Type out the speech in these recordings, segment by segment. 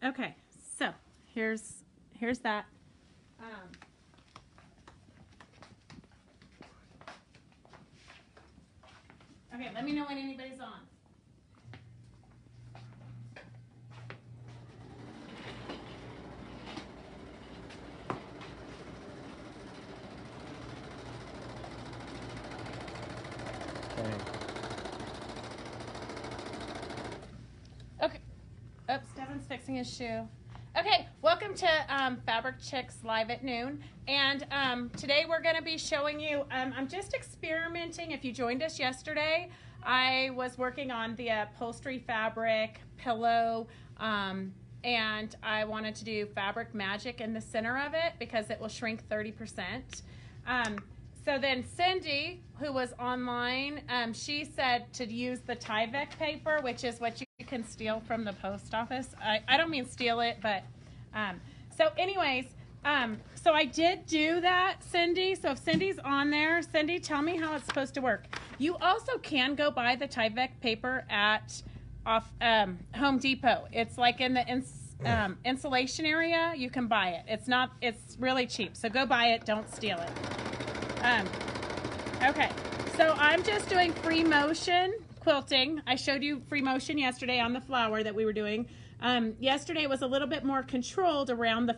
Okay, so here's that. Okay, let me know when anybody's on. Okay. Oops, Devin's fixing his shoe. Okay, welcome to Fabric Chicks Live at Noon. And today we're going to be showing you, I'm just experimenting. If you joined us yesterday, I was working on the upholstery fabric pillow, and I wanted to do fabric magic in the center of it because it will shrink 30%. So then Cindy, who was online, she said to use the Tyvek paper, which is what you can steal from the post office. I don't mean steal it, but so anyways, so I did do that, Cindy. So if Cindy's on there, Cindy, tell me how it's supposed to work. You also can go buy the Tyvek paper at Home Depot. It's like in the insulation area. You can buy it. It's really cheap. So go buy it. Don't steal it. Okay, so I'm just doing free motion quilting. I showed you free motion yesterday on the flower that we were doing. Yesterday was a little bit more controlled around the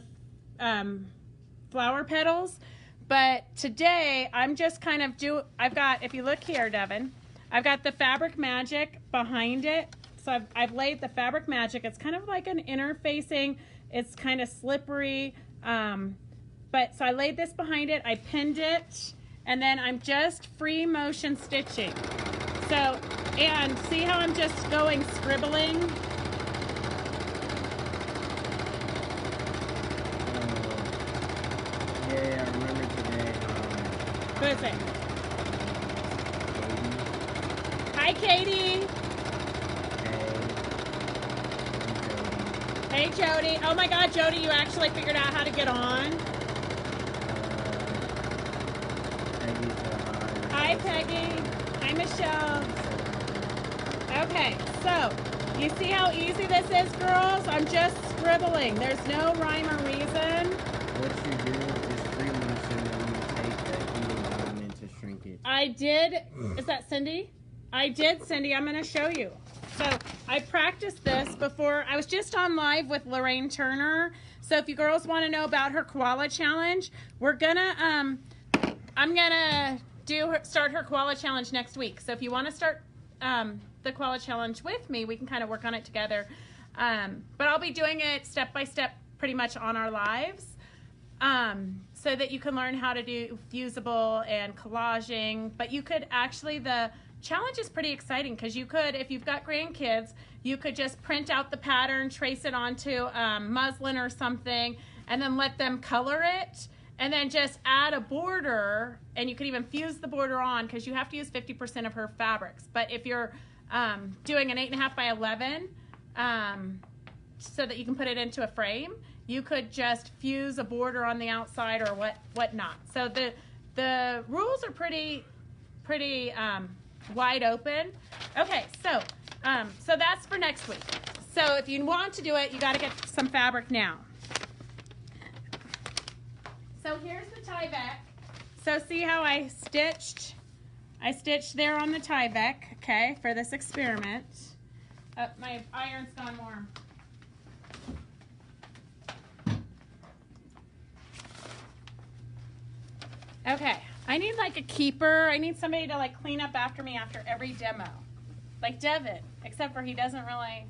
flower petals, but today I'm just kind of I've got, if you look here, Devin, I've got the Fabric Magic behind it. So I've laid the Fabric Magic. It's kind of like an interfacing, it's kind of slippery, but so I laid this behind it, I pinned it, and then I'm just free motion stitching. So, and see how I'm just going scribbling? Yeah, I remember today. Who is it? Hi, Katie. Hey, Jody. Oh my God, Jody, you actually figured out how to get on. Hi, Peggy. Hi, Michelle. Okay, so you see how easy this is, girls? I'm just scribbling. There's no rhyme or reason. What you do is free motion and you take that heating element to shrink it. I did. Is that Cindy? I did, Cindy. I'm going to show you. So I practiced this before. I was just on live with Lorraine Turner. So if you girls want to know about her koala challenge, we're gonna I'm gonna start her koala challenge next week. So if you want to start the koala challenge with me, we can kind of work on it together. But I'll be doing it step by step, pretty much on our lives, so that you can learn how to do fusible and collaging. But you could actually, the challenge is pretty exciting because you could, if you've got grandkids, you could just print out the pattern, trace it onto muslin or something, and then let them color it, and then just add a border, and you could even fuse the border on because you have to use 50% of her fabrics. But if you're doing an 8.5 by 11, so that you can put it into a frame, you could just fuse a border on the outside or whatnot. So the rules are pretty wide open. Okay, so that's for next week. So if you want to do it, you got to get some fabric now. So here's the Tyvek. So see how I stitched there on the Tyvek, okay, for this experiment. My iron's gone warm. Okay, I need like a keeper. I need somebody to like clean up after me after every demo. Like Devin, except for he doesn't really,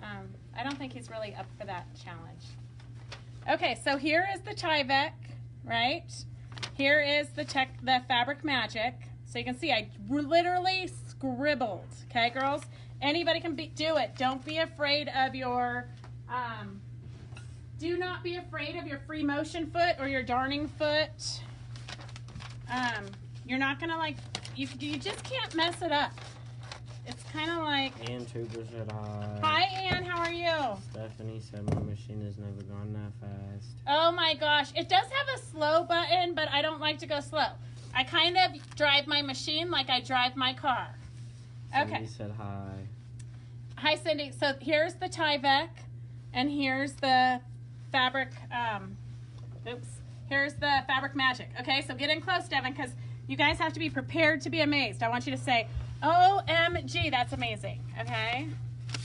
I don't think he's really up for that challenge. Okay, so here is the Tyvek, right? Here is the Fabric Magic. So you can see I literally scribbled, okay, girls? Anybody can do it. Don't be afraid of your, do not be afraid of your free motion foot or your darning foot. You're not gonna like, you just can't mess it up. It's kind of like... Ann Tuber said hi. Hi, Ann. How are you? Stephanie said my machine has never gone that fast. Oh, my gosh. It does have a slow button, but I don't like to go slow. I kind of drive my machine like I drive my car. Okay. Cindy said hi. Hi, Cindy. So here's the Tyvek. And here's the fabric, here's the Fabric Magic. Okay, so get in close, Devin, because you guys have to be prepared to be amazed. I want you to say, OMG, that's amazing, okay?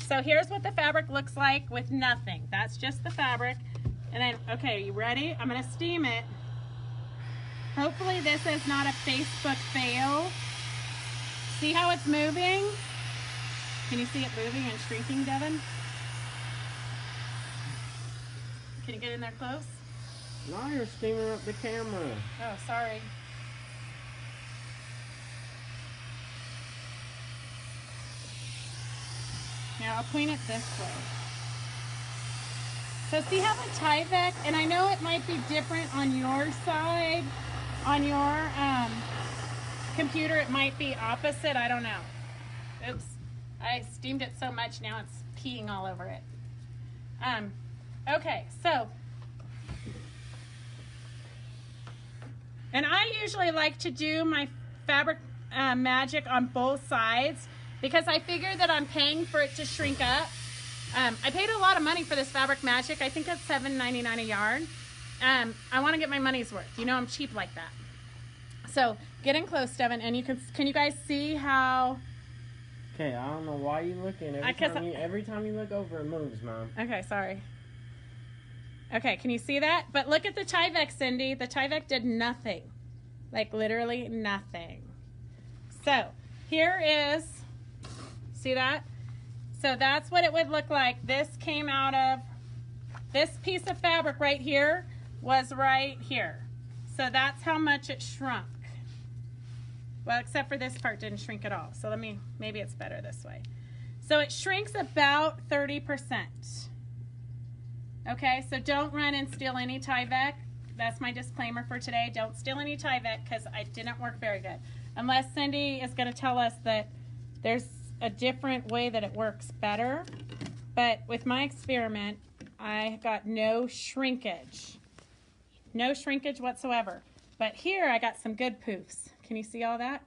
So here's what the fabric looks like with nothing. That's just the fabric. And then, okay, you ready? I'm gonna steam it. Hopefully this is not a Facebook fail. See how it's moving? Can you see it moving and shrinking, Devin? Can you get in there close? Now you're steaming up the camera. Oh, sorry. Now I'll point it this way. So see how the Tyvek, and I know it might be different on your side, on your computer it might be opposite, I don't know. Oops, I steamed it so much now it's peeing all over it. Okay, so, and I usually like to do my Fabric Magic on both sides because I figure that I'm paying for it to shrink up. I paid a lot of money for this Fabric Magic. I think it's $7.99 a yard. I want to get my money's worth. You know I'm cheap like that. So get in close, Devin, and you can you guys see how? Okay, I don't know why you looking. Every time you look over, it moves, Mom. Okay, sorry. Okay, can you see that? But look at the Tyvek, Cindy. The Tyvek did nothing. Like literally nothing. So here is, see that? So that's what it would look like. This came out of, this piece of fabric right here was right here. So that's how much it shrunk. Well, except for this part didn't shrink at all. So maybe it's better this way. So it shrinks about 30%. Okay, so don't run and steal any Tyvek. That's my disclaimer for today. Don't steal any Tyvek because it didn't work very good. Unless Cindy is going to tell us that there's a different way that it works better. But with my experiment, I got no shrinkage. No shrinkage whatsoever. But here I got some good poofs. Can you see all that?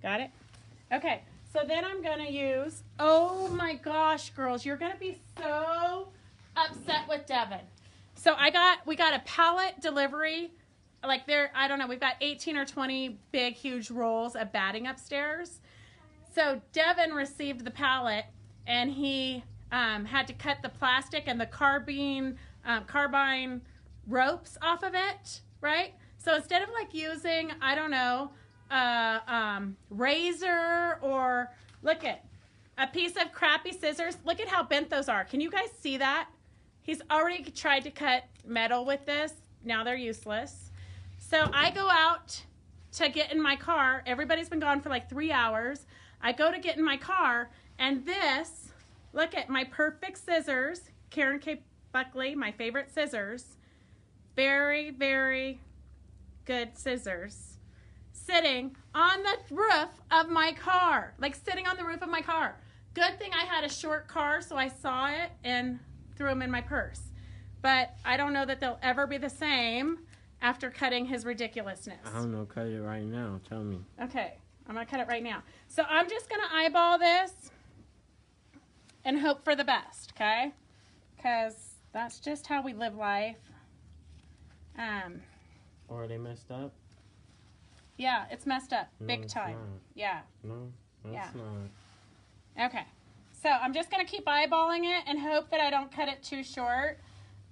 Got it? Okay, so then I'm going to use, oh my gosh, girls, you're going to be so upset with Devin. So we got a pallet delivery. Like I don't know, we've got 18 or 20 big, huge rolls of batting upstairs. So Devin received the pallet and he had to cut the plastic and the carbine ropes off of it, right? So instead of like using, I don't know, razor or look at a piece of crappy scissors, look at how bent those are. Can you guys see that? He's already tried to cut metal with this. Now they're useless. So I go out to get in my car. Everybody's been gone for like 3 hours. I go to get in my car and this, look at my perfect scissors, Karen K. Buckley, my favorite scissors. Very, very good scissors. Sitting on the roof of my car. Like sitting on the roof of my car. Good thing I had a short car so I saw it and threw them in my purse. But I don't know that they'll ever be the same after cutting his ridiculousness. I don't know, cut it right now. Tell me. Okay, I'm going to cut it right now. So I'm just going to eyeball this and hope for the best, okay? Because that's just how we live life. Or are they messed up? Yeah, it's messed up. No, big it's time. not. Yeah. No, it's Yeah. not. Okay. So I'm just going to keep eyeballing it and hope that I don't cut it too short.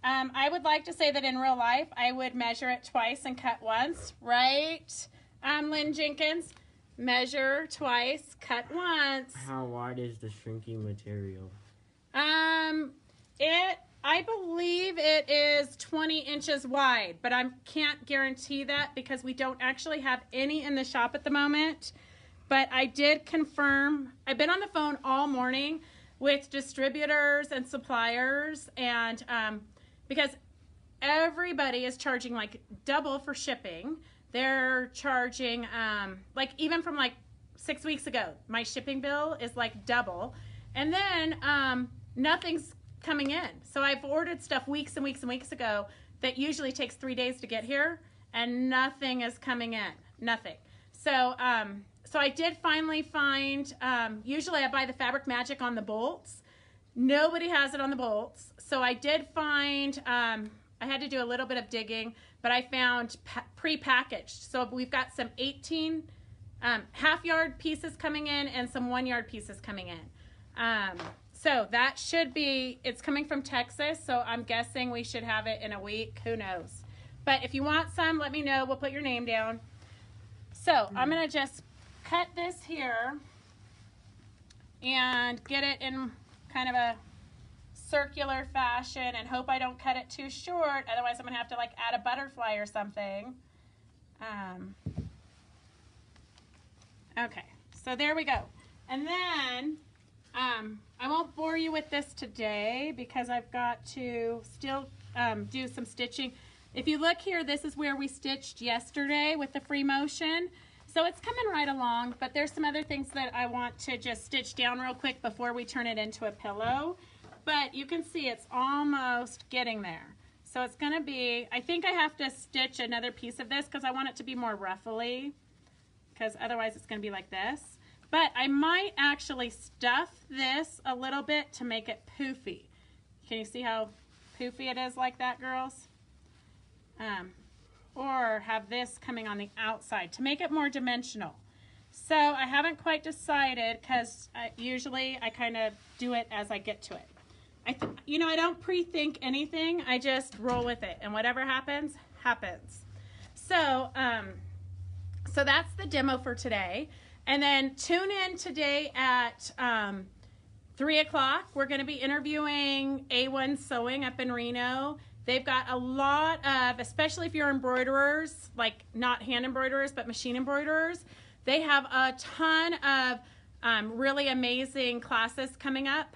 I would like to say that in real life, I would measure it twice and cut once, right? Lynn Jenkins, measure twice, cut once. How wide is the shrinking material? I believe it is 20 inches wide, but I can't guarantee that because we don't actually have any in the shop at the moment. But I did confirm, I've been on the phone all morning with distributors and suppliers, and because everybody is charging like double for shipping. They're charging, like even from like 6 weeks ago, my shipping bill is like double. And then nothing's coming in. So I've ordered stuff weeks and weeks and weeks ago that usually takes 3 days to get here, and nothing is coming in. Nothing. So so I did finally find, usually I buy the Fabric Magic on the bolts. Nobody has it on the bolts. So I did find, I had to do a little bit of digging, but I found pre-packaged. So we've got some 18 half-yard pieces coming in and some 1-yard pieces coming in. So that should be, it's coming from Texas, so I'm guessing we should have it in a week. Who knows? But if you want some, let me know. We'll put your name down. So I'm going to just cut this here and get it in kind of a circular fashion and hope I don't cut it too short. Otherwise, I'm going to have to like add a butterfly or something. Okay, so there we go. And then I won't bore you with this today because I've got to still do some stitching. If you look here, this is where we stitched yesterday with the free motion. So it's coming right along, but there's some other things that I want to just stitch down real quick before we turn it into a pillow. But you can see it's almost getting there. So it's gonna be, I think I have to stitch another piece of this because I want it to be more ruffly, because otherwise it's gonna be like this. But I might actually stuff this a little bit to make it poofy. Can you see how poofy it is like that, girls? Or have this coming on the outside to make it more dimensional. So I haven't quite decided because usually I kind of do it as I get to it. I don't pre-think anything. I just roll with it, and whatever happens, happens. So, so that's the demo for today. And then tune in today at 3 o'clock. We're going to be interviewing A1 Sewing up in Reno. They've got a lot of, especially if you're embroiderers, like not hand embroiderers, but machine embroiderers, they have a ton of really amazing classes coming up.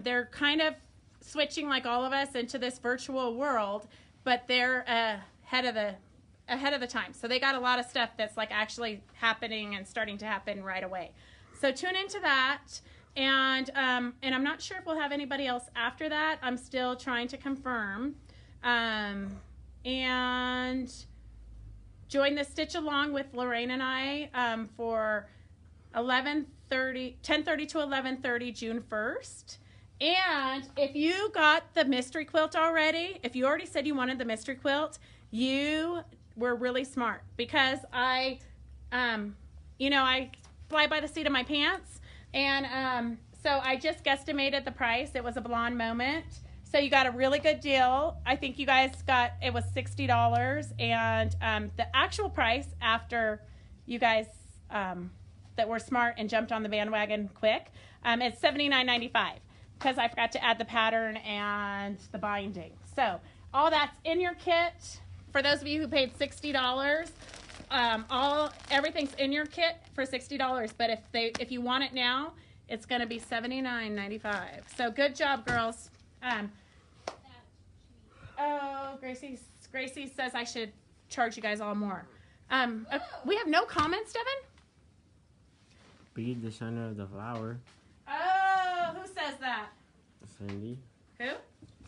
They're kind of switching, like all of us, into this virtual world, but they're ahead of the time. So they got a lot of stuff that's like actually happening and starting to happen right away. So tune into that. And I'm not sure if we'll have anybody else after that. I'm still trying to confirm. And join the Stitch Along with Lorraine and I for 10:30 to 11:30 June 1st. And if you got the mystery quilt already, if you already said you wanted the mystery quilt, you were really smart, because I fly by the seat of my pants. And so I just guesstimated the price. It was a blonde moment. So you got a really good deal. I think you guys got, it was $60. And the actual price after you guys that were smart and jumped on the bandwagon quick, it's $79.95 because I forgot to add the pattern and the binding. So all that's in your kit. For those of you who paid $60, everything's in your kit for $60. But if you want it now, it's going to be $79.95. So good job, girls. Gracie says I should charge you guys all more. We have no comments, Devin? Be the center of the flower. Oh, who says that? Cindy. Who?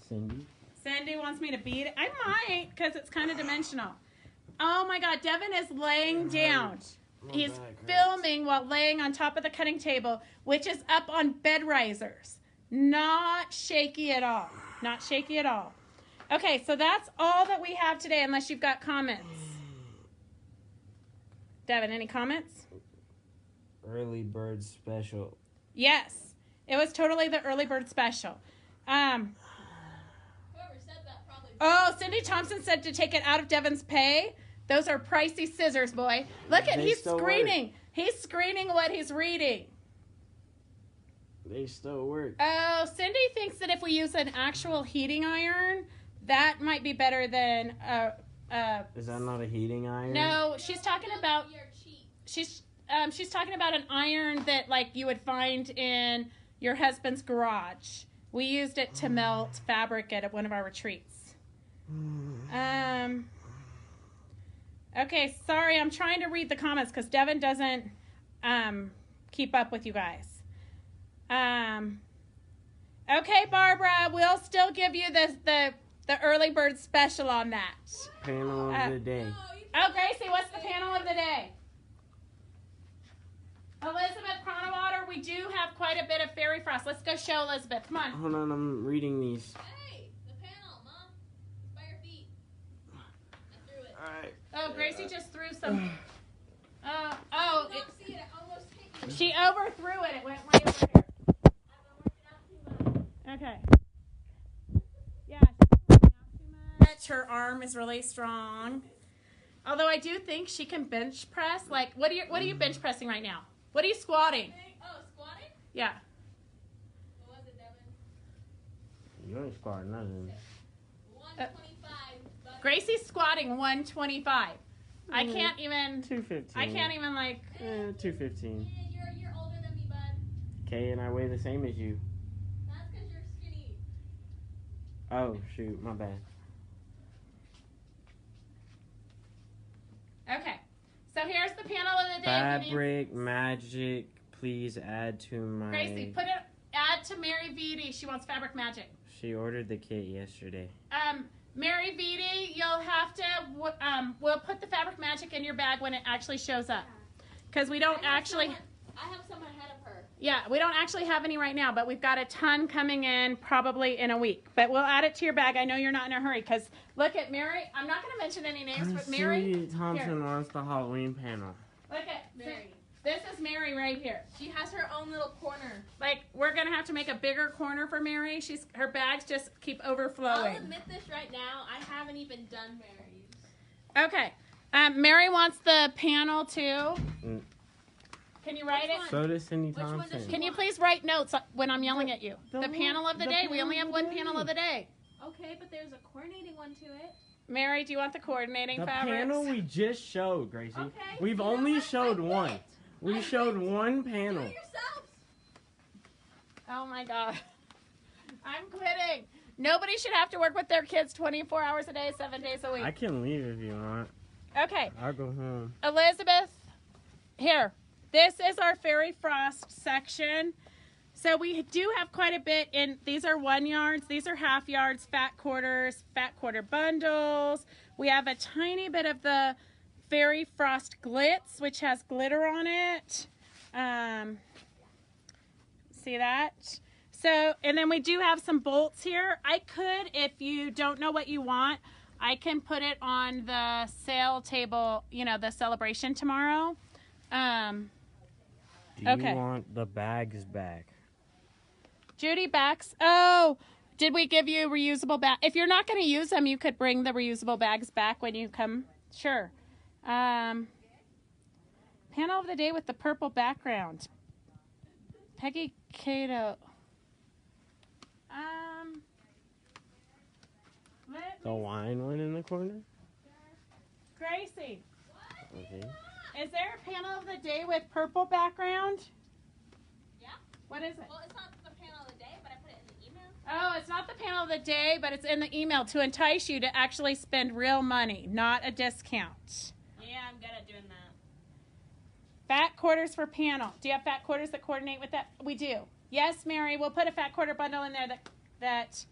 Cindy. Cindy wants me to beat it. I might, because it's kind of dimensional. Oh my God, Devin is laying down. He's filming while laying on top of the cutting table, which is up on bed risers. Not shaky at all. Not shaky at all. Okay, so that's all that we have today, unless you've got comments. Devin, any comments? Early bird special. Yes, it was totally the early bird special. Whoever said that probably. Oh, Cindy Thompson said to take it out of Devin's pay. Those are pricey scissors, boy. Look at, he's screening. Work. He's screening what he's reading. They still work. Oh, Cindy thinks that if we use an actual heating iron, that might be better than Is that not a heating iron? No, she's talking about she's talking about an iron that like you would find in your husband's garage. We used it to melt fabric at one of our retreats. Okay, sorry, I'm trying to read the comments because Devin doesn't keep up with you guys. Okay, Barbara, we'll still give you the early bird special on that. Panel of the day. Oh, Gracie, what's the panel of the day? Elizabeth Chronowater, we do have quite a bit of fairy frost. Let's go show Elizabeth. Come on. Hold on, I'm reading these. Hey, the panel, Mom. It's by your feet. I threw it. Alright. Oh, Gracie just threw some. I Oh, don't see it. I almost hit you. she overthrew it. It went right over here. I've been working out too much. Okay. Yeah, she's working out too much. Her arm is really strong. Although I do think she can bench press. Like, what are you bench pressing right now? What are you squatting? Oh, squatting? Yeah. What was it, Devin? You ain't squatting nothing. 125. But Gracie's squatting 125. I can't even. 215. I can't even like. 215. yeah, you're older than me, bud. Okay, and I weigh the same as you. That's because you're skinny. Oh, shoot, my bad. Okay. So here's the panel of the day. Fabric Magic, please add to my... Gracie, add to Mary Vitti. She wants Fabric Magic. She ordered the kit yesterday. Mary Vitti, you'll have to, we'll put the Fabric Magic in your bag when it actually shows up. Because we don't actually, I have someone ahead of her. yeah, we don't actually have any right now, but we've got a ton coming in probably in a week. But we'll add it to your bag. I know you're not in a hurry because look at Mary. I'm not going to mention any names, but Mary. Cindy Thompson here. wants the Halloween panel. Look at Mary. This is Mary right here. She has her own little corner. Like, we're going to have to make a bigger corner for Mary. Her bags just keep overflowing. I'll admit this right now. I haven't even done Mary's. Okay. Mary wants the panel too. Mm. Can you write it? So does Cindy Which one does Thompson. she Can you please write notes when I'm yelling at you? The The panel of the the day. We panel only have of the one panel day. of the day. Okay, but there's a coordinating one to it. Mary, do you want the coordinating The fabrics? panel we just showed, Gracie. Okay. We've you know only what? showed I one. quit. We I showed quit. one Do panel. it yourself. Oh my God. I'm quitting. Nobody should have to work with their kids 24 hours a day, 7 days a week. I can leave if you want. Okay. I'll go home. Elizabeth, here. This is our Fairy Frost section. So we do have quite a bit in, these are 1 yards, these are half yards, fat quarter bundles. We have a tiny bit of the Fairy Frost Glitz, which has glitter on it. See that? So, and then we do have some bolts here. I could, if you don't know what you want, I can put it on the sale table, you know, the celebration tomorrow. Do Okay. you want the bags back? Judy backs. Oh, did we give you reusable bag? If you're not going to use them, you could bring the reusable bags back when you come. Sure. Panel of the day with the purple background. Peggy Cato. Let The me- wine one in the corner? Gracie, Okay. is there a panel of the day with purple background? Yeah. What is it? Well, it's not the panel of the day, but I put it in the email. Oh, it's not the panel of the day, but it's in the email to entice you to actually spend real money, not a discount. Yeah, I'm good at doing that. Fat quarters for panel. Do you have fat quarters that coordinate with that? We do. Yes, Mary, we'll put a fat quarter bundle in there that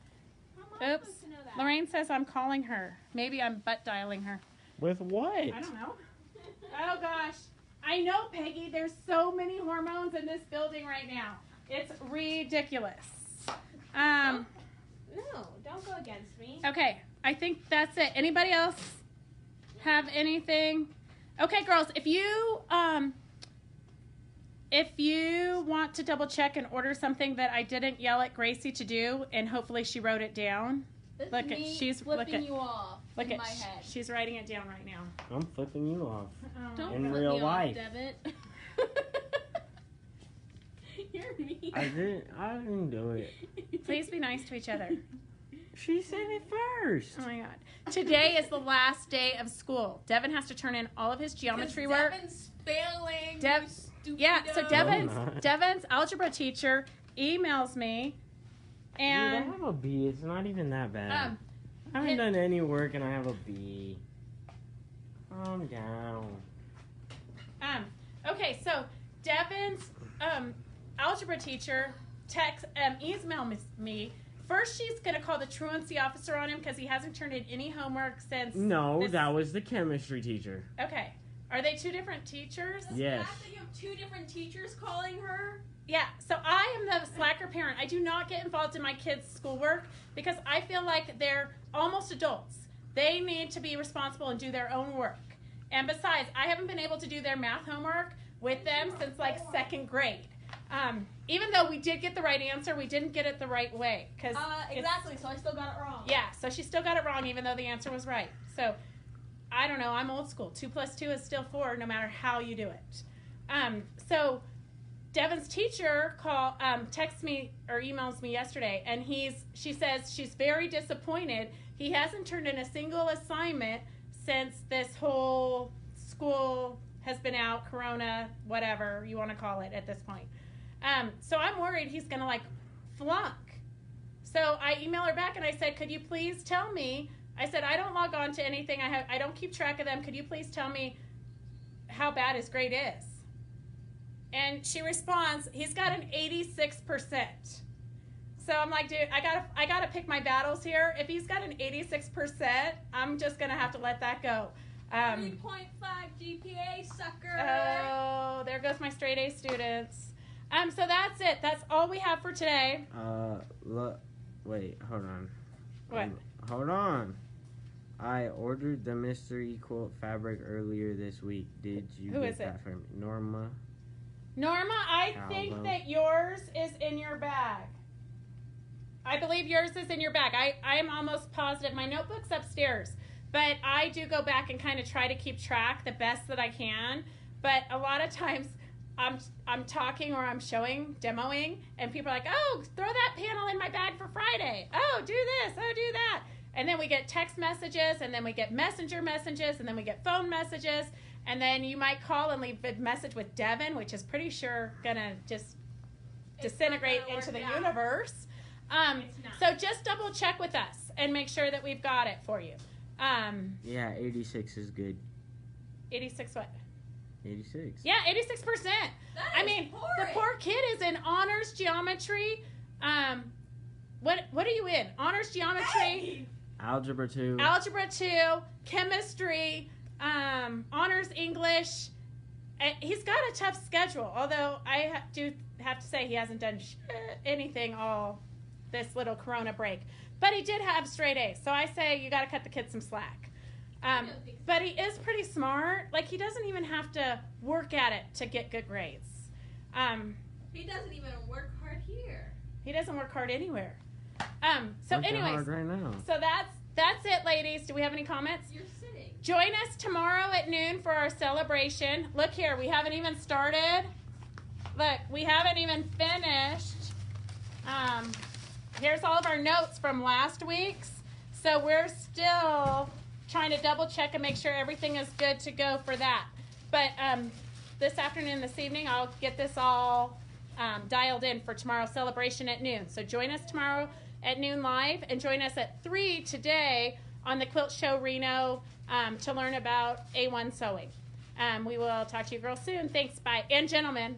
How am I oops. supposed to know that? Lorraine says I'm calling her. Maybe I'm butt dialing her. With what? I don't know. Oh gosh. I know, Peggy, there's so many hormones in this building right now. It's ridiculous. No, don't go against me. Okay, I think that's it. Anybody else have anything? Okay, girls, if you want to double check and order something that I didn't yell at Gracie to do, and hopefully she wrote it down. This Look is at- me she's- flipping look at- you off Look in at my head. she's writing it down right now. I'm flipping you off. Don't In flip real me life. off, Devin. You're mean. I didn't do it. Please be nice to each other. She said it first. Oh my God. Today is the last day of school. Devin has to turn in all of his geometry work. Devin's failing. Dev- you Yeah, so stupido. not. Devin's algebra teacher emails me Dude, I and have a B. It's not even that bad. I haven't hit- done any work and I have a B. Calm down. okay, so Devin's algebra teacher emailed me. First, she's going to call the truancy officer on him because he hasn't turned in any homework since. No, this- that was the chemistry teacher. Okay. Are they two different teachers? Yes. The fact that you 2 different teachers calling her. Yeah, so I am the slacker parent. I do not get involved in my kids' schoolwork because I feel like they're almost adults. They need to be responsible and do their own work. And besides, I haven't been able to do their math homework with them since like 2nd grade. Even though we did get the right answer, we didn't get it the right way. Exactly, so I still got it wrong. Yeah, so she still got it wrong even though the answer was right. So, I don't know, I'm old school. 2 + 2 is still 4 no matter how you do it. So, Devin's teacher texts me or emails me yesterday, and she says she's very disappointed. He hasn't turned in a single assignment since this whole school has been out, corona, whatever you want to call it at this point. So I'm worried he's going to like flunk. So I email her back and I said, could you please tell me, I said, I don't log on to anything. I don't keep track of them. Could you please tell me how bad his grade is? And she responds, he's got an 86%. So I'm like, dude, I gotta pick my battles here. If he's got an 86%, I'm just gonna have to let that go. 3.5 GPA, sucker. Oh, there goes my straight A students. So that's it. That's all we have for today. Wait, hold on. What? Hold on. I ordered the mystery quilt fabric earlier this week. Did you Who get is that it? from Norma? Norma, I think Alvo. that yours is in your bag. I believe yours is in your bag. I am almost positive. My notebook's upstairs. But I do go back and kind of try to keep track the best that I can. But a lot of times I'm talking or I'm demoing, and people are like, oh, throw that panel in my bag for Friday. Oh, do this. Oh, do that. And then we get text messages, and then we get messenger messages, and then we get phone messages. And then you might call and leave a message with Devin, which is pretty sure going to just disintegrate into the universe. So just double check with us and make sure that we've got it for you. Yeah, 86 is good. 86 what? 86. Yeah, 86%. I mean, the poor kid is in honors geometry. What are you in? Honors geometry, Hey! Algebra 2. algebra 2, chemistry, honors English. And he's got a tough schedule, although I do have to say he hasn't done anything all this little corona break. But he did have straight A's, so I say you got to cut the kid some slack. But he is pretty smart. Like, he doesn't even have to work at it to get good grades. He doesn't even work hard here. He doesn't work hard anywhere. So Working anyways, hard right now. so that's it, ladies. Do we have any comments? You're sitting. Join us tomorrow at noon for our celebration. Look here, we haven't even started. Look, we haven't even finished. Here's all of our notes from last week's. So we're still trying to double check and make sure everything is good to go for that. But this afternoon, this evening, I'll get this all dialed in for tomorrow's celebration at noon. So join us tomorrow at noon live, and join us at 3 today on the Quilt Show Reno to learn about A1 sewing. We will talk to you girls soon. Thanks, bye. And gentlemen.